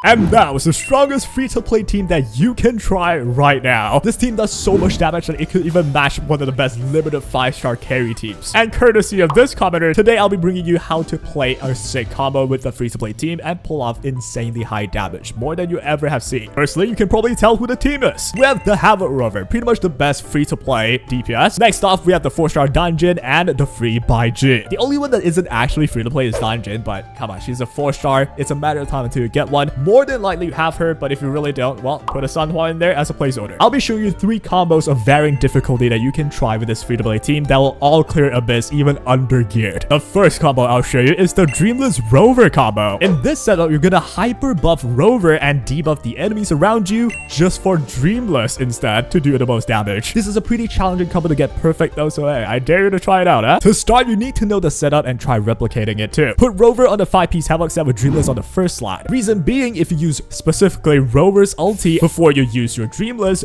And that was the strongest free-to-play team that you can try right now. This team does so much damage that it could even match one of the best limited 5-star carry teams. And courtesy of this commenter, today I'll be bringing you how to play a sick combo with the free-to-play team and pull off insanely high damage, more than you ever have seen. Firstly, you can probably tell who the team is. We have the Havoc Rover, pretty much the best free-to-play DPS. Next off, we have the 4-star Danjin and the free Baizhi. The only one that isn't actually free-to-play is Danjin, but come on, she's a 4-star. It's a matter of time until you get one. More than likely you have her, but if you really don't, well, put a Sanhua in there as a placeholder. I'll be showing you 3 combos of varying difficulty that you can try with this free-to-play team that will all clear Abyss even under geared. The first combo I'll show you is the Dreamless Rover combo. In this setup, you're gonna hyper buff Rover and debuff the enemies around you just for Dreamless instead to do the most damage. This is a pretty challenging combo to get perfect though, so hey, I dare you to try it out, huh? To start, you need to know the setup and try replicating it too. Put Rover on the 5-piece Havoc set with Dreamless on the first slide. Reason being, if you use specifically Rover's ulti before you use your Dreamless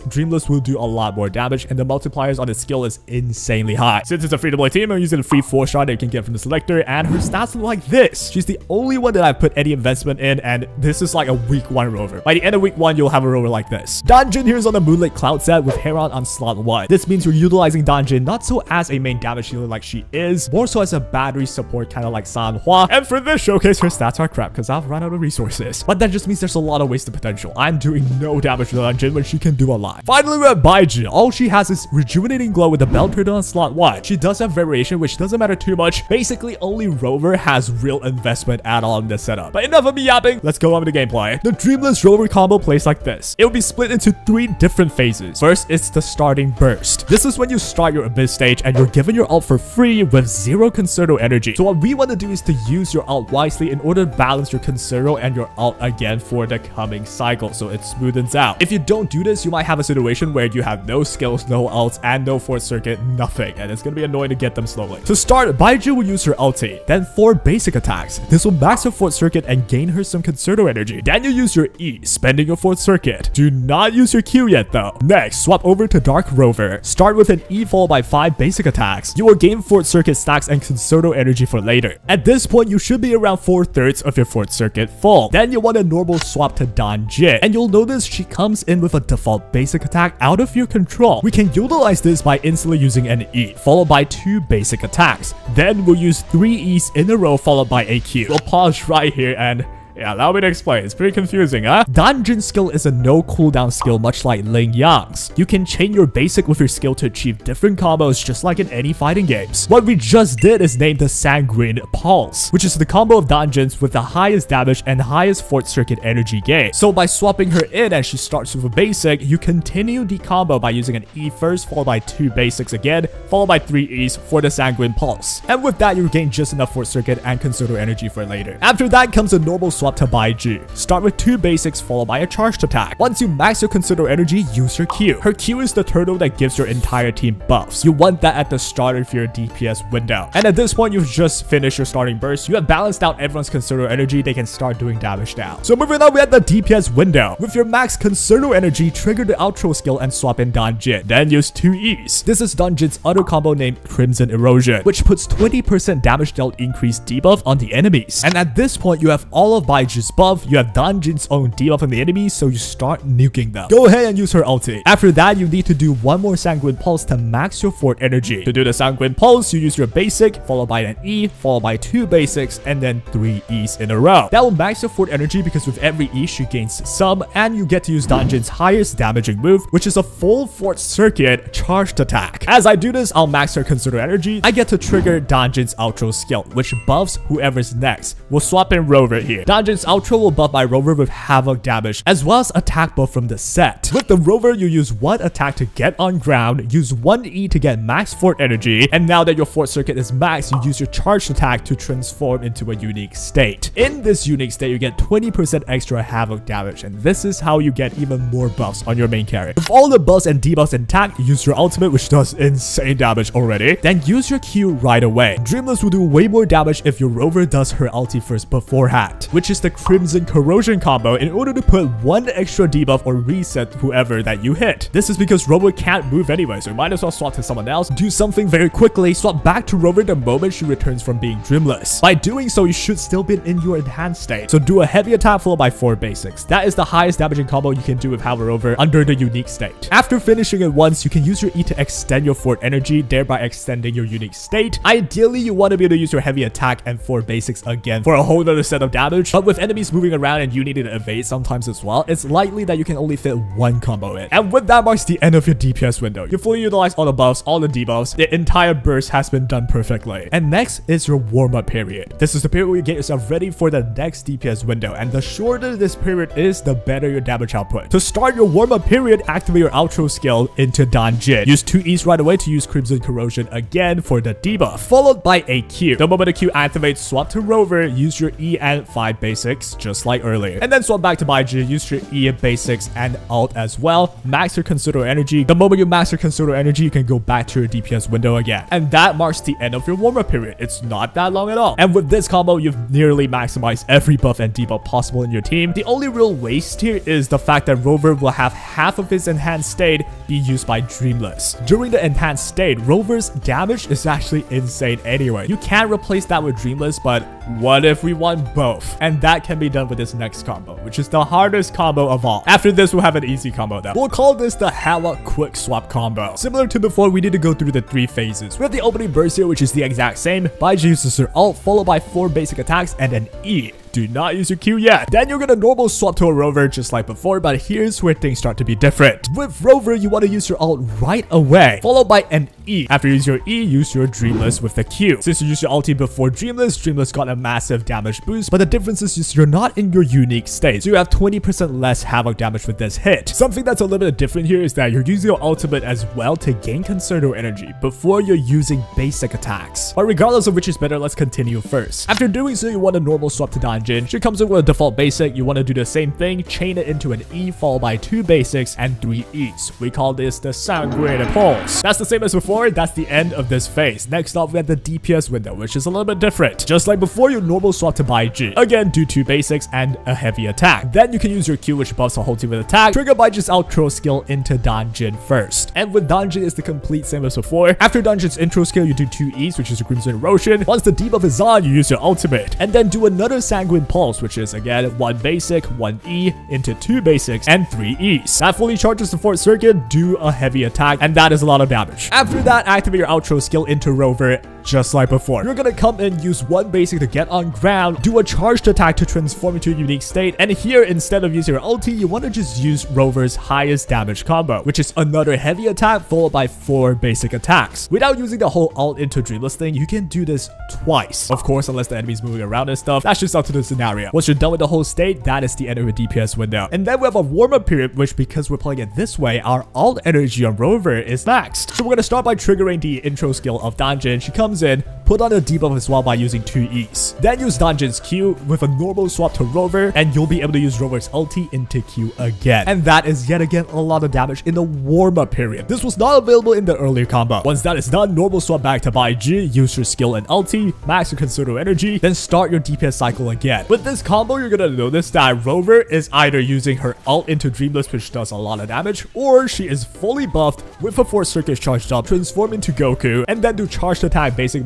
will do a lot more damage, and the multipliers on its skill is insanely high. Since it's a free-to-play team, I'm using a free 4-shot that you can get from the selector, and her stats look like this. She's the only one that I've put any investment in, and this is like a week 1 Rover. By the end of week 1, you'll have a Rover like this. Danjin here is on the Moonlit Cloud set with Heron on slot 1. This means you're utilizing Danjin not so as a main damage dealer like she is, more so as a battery support kind of like Sanhua. And for this showcase, her stats are crap because I've run out of resources. But that just means there's a lot of wasted potential. I'm doing no damage to Danjin when she can do a lot. Finally, we have Baizhi. All she has is Rejuvenating Glow with the Bell Turtle on slot 1. She does have variation, which doesn't matter too much. Basically, only Rover has real investment at all in this setup. But enough of me yapping, let's go on with the gameplay. The Dreamless Rover combo plays like this. It will be split into 3 different phases. First, it's the starting burst. This is when you start your Abyss stage and you're given your ult for free with 0 Concerto energy. So what we want to do is to use your ult wisely in order to balance your Concerto and your ult again for the coming cycle, so it smoothens out. If you don't do this, you might have a situation where you have no skills, no ults, and no fourth circuit, nothing, and it's gonna be annoying to get them slowly. To start, Baizhi will use her ulti, then 4 basic attacks. This will max her fourth circuit and gain her some Concerto energy. Then you use your E, spending your fourth circuit. Do not use your Q yet though. Next, swap over to Dark Rover. Start with an E followed by 5 basic attacks. You will gain fourth circuit stacks and Concerto energy for later. At this point, you should be around 4/3 of your fourth circuit full. Then you want a normal swap to Danjin, and you'll notice she comes in with a default basic attack out of your control. We can utilize this by instantly using an E, followed by 2 basic attacks. Then we'll use 3 E's in a row followed by a Q. We'll pause right here and yeah, allow me to explain. It's pretty confusing, huh? Danjin's skill is a no cooldown skill, much like Ling Yang's. You can chain your basic with your skill to achieve different combos just like in any fighting games. What we just did is name the Sanguine Pulse, which is the combo of Danjin's with the highest damage and highest fourth circuit energy gain. So by swapping her in and she starts with a basic, you continue the combo by using an E first, followed by 2 basics again, followed by 3 E's for the Sanguine Pulse. And with that, you gain just enough fourth circuit and Concerto energy for later. After that comes a normal swap to Baizhi. Start with 2 basics followed by a charged attack. Once you max your Concerto energy, use her Q. Her Q is the turtle that gives your entire team buffs. You want that at the start of your DPS window. And at this point, you've just finished your starting burst. You have balanced out everyone's Concerto energy. They can start doing damage now. So moving on, we have the DPS window. With your max Concerto energy, trigger the outro skill and swap in Danjin. Then use 2 E's. This is Danjin's other combo named Crimson Erosion, which puts 20% damage dealt increase debuff on the enemies. And at this point, you have all of Baizhi's buff, you have Danjin's own debuff on the enemies, so you start nuking them. Go ahead and use her ulti. After that, you need to do 1 more Sanguine Pulse to max your fort energy. To do the Sanguine Pulse, you use your basic, followed by an E, followed by 2 basics, and then 3 E's in a row. That will max your fort energy because with every E, she gains some, and you get to use Danjin's highest damaging move, which is a full fourth circuit charged attack. As I do this, I'll max her Concerto energy. I get to trigger Danjin's outro skill, which buffs whoever's next. We'll swap in Rover here. Danjin's outro will buff my Rover with Havoc damage, as well as attack buff from the set. With the Rover, you use 1 attack to get on ground, use 1 E to get max fort energy, and now that your fourth circuit is max, you use your charged attack to transform into a unique state. In this unique state, you get 20% extra Havoc damage, and this is how you get even more buffs on your main character. With all the buffs and debuffs intact, use your ultimate, which does insane damage already, then use your Q right away. Dreamless will do way more damage if your Rover does her ulti first beforehand, which is the Crimson Corrosion combo in order to put one extra debuff or reset whoever that you hit. This is because Rover can't move anyway, so you might as well swap to someone else, do something very quickly, swap back to Rover the moment she returns from being Dreamless. By doing so, you should still be in your enhanced state. So do a heavy attack followed by 4 basics. That is the highest damaging combo you can do with Hover Rover under the unique state. After finishing it once, you can use your E to extend your fort energy, thereby extending your unique state. Ideally, you want to be able to use your heavy attack and 4 basics again for a whole other set of damage, but with enemies moving around and you needing to evade sometimes as well, it's likely that you can only fit one combo in. And with that marks the end of your DPS window. You fully utilize all the buffs, all the debuffs, the entire burst has been done perfectly. And next is your warm-up period. This is the period where you get yourself ready for the next DPS window, and the shorter this period is, the better your damage output. To start your warm-up period, activate your outro skill into Dan Jin. Use 2 E's right away to use Crimson Corrosion again for the debuff, followed by a Q. The moment the Q activates, swap to Rover, use your E and 5 basics, just like earlier. And then swap back to Baizhi, use your E basics and alt as well. Max your Consider Energy. The moment you max your Consider Energy, you can go back to your DPS window again. And that marks the end of your warm-up period. It's not that long at all. And with this combo, you've nearly maximized every buff and debuff possible in your team. The only real waste here is the fact that Rover will have half of his enhanced state be used by Dreamless. During the enhanced state, Rover's damage is actually insane anyway. You can replace that with Dreamless, but what if we want both? And that can be done with this next combo, which is the hardest combo of all. After this, we'll have an easy combo though. We'll call this the Hella Quick Swap combo. Similar to before, we need to go through the 3 phases. We have the opening burst here, which is the exact same. Baizhi uses her ult, followed by 4 basic attacks and an E. Do not use your Q yet. Then you're gonna normal swap to a Rover just like before, but here's where things start to be different. With Rover, you want to use your ult right away, followed by an E. After you use your E, use your Dreamless with the Q. Since you used your ulti before Dreamless, Dreamless got a massive damage boost, but the difference is you're not in your unique state, so you have 20% less havoc damage with this hit. Something that's a little bit different here is that you're using your ultimate as well to gain Concerto energy before you're using basic attacks. But regardless of which is better, let's continue first. After doing so, you want to normal swap to Dan Jin. She comes in with a default basic. You want to do the same thing, chain it into an E followed by 2 basics and 3 E's. We call this the Sanguine Pulse. That's the same as before. That's the end of this phase. Next up, we have the DPS window, which is a little bit different. Just like before, you normal swap to Baizhi. Again, do 2 basics and a heavy attack. Then you can use your Q, which buffs a whole team with attack. Trigger Baizhi's outro skill into Dan Jin first. And with Dan Jin, it's the complete same as before. After Dan Jin's intro skill, you do 2 E's, which is your Crimson Erosion. Once the debuff is on, you use your ultimate. And then do another Sanguine Pulse, which is again 1 basic, 1 E into 2 basics and 3 E's. That fully charges the fort circuit, do a heavy attack, and that is a lot of damage. After that, activate your outro skill into Rover just like before. You're gonna come in, use 1 basic to get on ground, do a charged attack to transform into a unique state, and here instead of using your ulti, you want to just use Rover's highest damage combo, which is another heavy attack followed by 4 basic attacks. Without using the whole ult into Dreamless thing, you can do this twice. Of course, unless the enemy's moving around and stuff, that's just up to the scenario. Once you're done with the whole state, that is the end of your DPS window. And then we have a warm-up period, which because we're playing it this way, our ult energy on Rover is maxed. So we're gonna start by triggering the intro skill of Dan Jin. She comes in, put on a debuff as well by using 2 E's. Then use Dan Jin's Q with a normal swap to Rover, and you'll be able to use Rover's ulti into Q again. And that is yet again a lot of damage in the warm-up period. This was not available in the earlier combo. Once that is done, normal swap back to Baizhi, use your skill and ulti, max your Concerto energy, then start your DPS cycle again. With this combo, you're gonna notice that Rover is either using her ult into Dreamless, which does a lot of damage, or she is fully buffed with a 4 circuits charged up, transform into Goku, and then do charged attack, basic,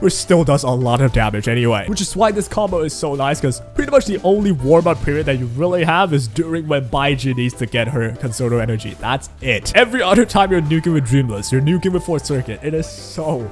which still does a lot of damage anyway. Which is why this combo is so nice, because pretty much the only warm-up period that you really have is during when Baizhi needs to get her Concerto energy. That's it. Every other time you're nuking with Dreamless, you're nuking with 4th circuit. It is so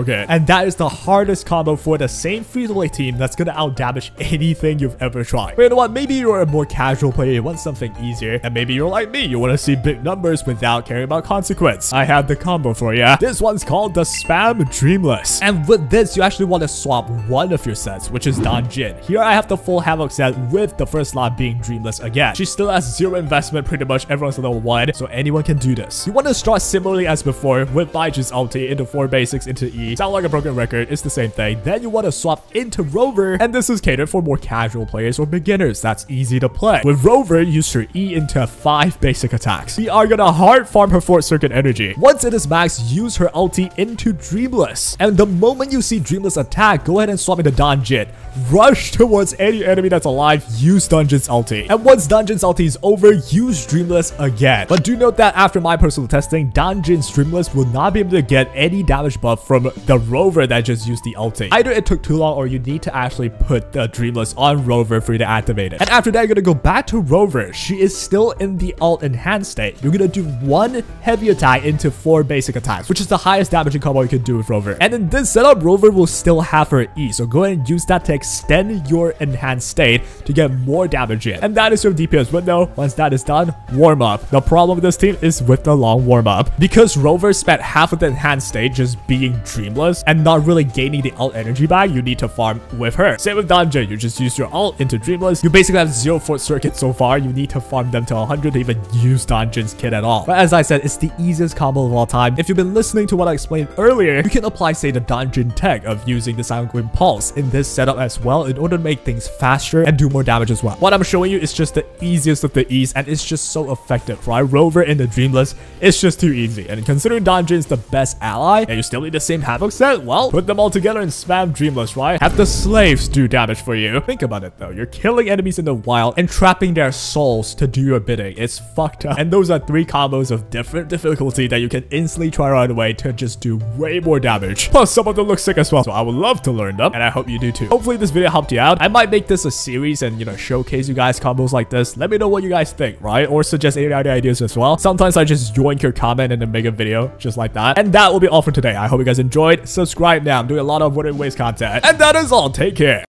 good. And that is the hardest combo for the same free-to-play team that's gonna out-damage anything you've ever tried. But you know what? Maybe you're a more casual player, you want something easier, and maybe you're like me, you want to see big numbers without caring about consequence. I have the combo for you. This one's called the Spam Dreamless. And with this, you actually want to swap one of your sets, which is Dan Jin. Here I have the full Havoc set with the first slot being Dreamless again. She still has 0 investment, pretty much everyone's level 1, so anyone can do this. You want to start similarly as before with Baizhi's ulti into 4 basics into into E. Sound like a broken record, it's the same thing. Then you want to swap into Rover, and this is catered for more casual players or beginners that's easy to play. With Rover, use your E into 5 basic attacks. We are gonna hard farm her Fort Circuit energy. Once it is maxed, use her ulti into Dreamless. And the moment you see Dreamless attack, go ahead and swap into Danjin. Rush towards any enemy that's alive, use Dungeon's ulti. And once Dungeon's ulti is over, use Dreamless again. But do note that after my personal testing, Dungeon's Dreamless will not be able to get any damage buff from the Rover that just used the ulti. Either it took too long or you need to actually put the Dreamless on Rover for you to activate it. And after that, you're gonna go back to Rover. She is still in the ult enhanced state. You're gonna do 1 heavy attack into 4 basic attacks, which is the highest damaging combo you can do with Rover. And in this setup, Rover will still have her E, so go ahead and use that to extend your enhanced state to get more damage in. And that is your DPS window. Once that is done, warm up. The problem with this team is with the long warm up. Because Rover spent half of the enhanced state just being Dreamless and not really gaining the ult energy back, you need to farm with her. Same with Danjin, you just use your ult into Dreamless. You basically have 0 Fort Circuit so far. You need to farm them to 100 to even use Danjin's kit at all. But as I said, it's the easiest combo of all time. If you've been listening to what I explained earlier, you can apply, say, the Danjin tech of using the Sanguine Pulse in this setup as well in order to make things faster and do more damage as well. What I'm showing you is just the easiest of the ease, and it's just so effective, right? Rover in the Dreamless, it's just too easy. And considering Danjin is the best ally, and you still need the same Havoc set, well, put them all together and spam Dreamless, right? Have the slaves do damage for you. Think about it though, you're killing enemies in the wild and trapping their souls to do your bidding. It's fucked up. And those are 3 combos of different difficulty that you can instantly try right away to just do way more damage. Plus, some of them look sick as well, so I would love to learn them, and I hope you do too. Hopefully this video helped you out. I might make this a series and, you know, showcase you guys combos like this. Let me know what you guys think, right? Or suggest any other ideas as well. Sometimes I just yoink your comment and then make a video just like that. And that will be all for today. I hope you guys enjoyed. Subscribe now. I'm doing a lot of Wuthering Waves content. And that is all. Take care.